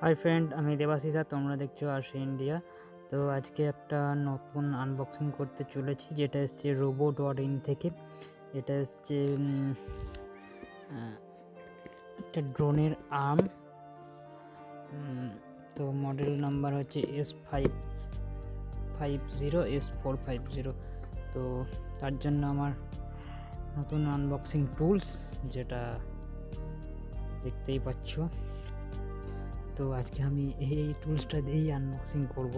Hi friend, আমি দেবাশিস আর তোমরা দেখছো আরশি ইন্ডিয়া। তো আজকে একটা নতুন আনবক্সিং করতে চলেছি, যেটা এসছে robo.in থেকে। এটা এসছে একটা ড্রোনের আর্ম। তো মডেল নাম্বার হচ্ছে S550 S450। তো তার জন্য আমার নতুন আনবক্সিং টুলস, যেটা দেখতেই পাচ্ছ। তো আজকে আমি এই টুলসটা দিয়েই আনবক্সিং করব।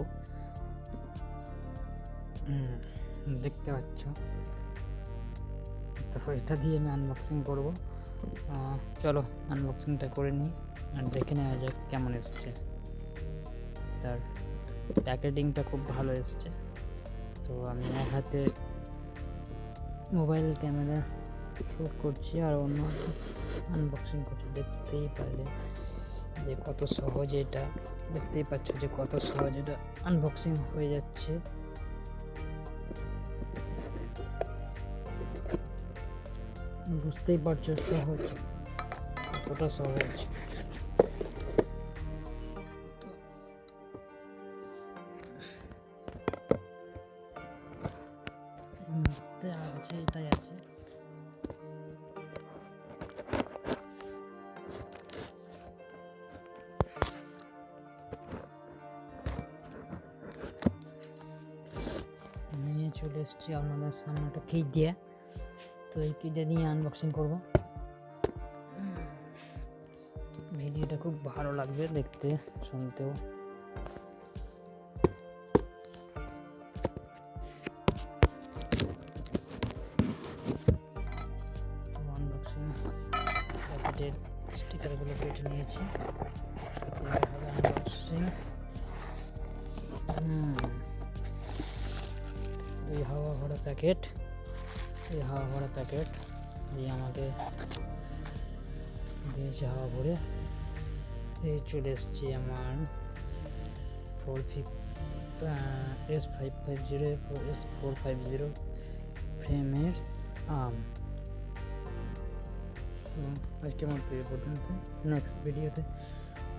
দেখতে পাচ্ছ, তো এটা দিয়ে আমি আনবক্সিং করব। চলো আনবক্সিংটা করে নিই আর দেখে নেওয়া যাক কেমন এসছে। তার প্যাকেটিংটা খুব ভালো এসছে। তো আমি এক হাতে মোবাইল ক্যামেরা শুট করছি আর অন্য হাতে আনবক্সিং করছি। দেখতেই পারলে যে কত সহজ, এটা দেখতেই পাচ্ছ যে কত সহজ এটা আনবক্সিং হয়ে যাচ্ছে। বুঝতেই পারছো সহজ, কতটা সহজ। আছে, এটাই আছে। নিয়ে চলে এসছি আপনাদের সামনে একটা কিট দিয়ে। তো এই কিটটা নিয়ে আনবক্সিং করব। ভিডিওটা খুব ভালো লাগবে দেখতে, শুনতেও। আনবক্সিং প্যাকেটের স্টিকারগুলো কেটে নিয়েছি। আনবক্সিং এই হাওয়া ভরা প্যাকেট, দিয়ে আমাকে দিয়েছে হাওয়া ভরে। এই চলে এসছি আমার S550 S450 ফ্রেমের আর্ম। আজকের মতো এই পর্যন্ত। নেক্সট ভিডিওতে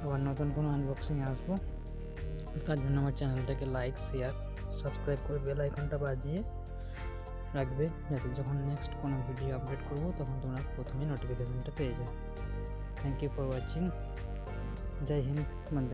আবার নতুন কোনো আনবক্সিং আসবো। তার জন্য আমার চ্যানেলটাকে লাইক, শেয়ার, সাবস্ক্রাইব করে বেল আইকনটা বাজিয়ে রাখবে, যাতে যখন নেক্সট কোনো ভিডিও আপলোড করবো তখন তোমরা প্রথমে নোটিফিকেশনটা পেয়ে যাও। Thank you for watching. জয় হিন্দ।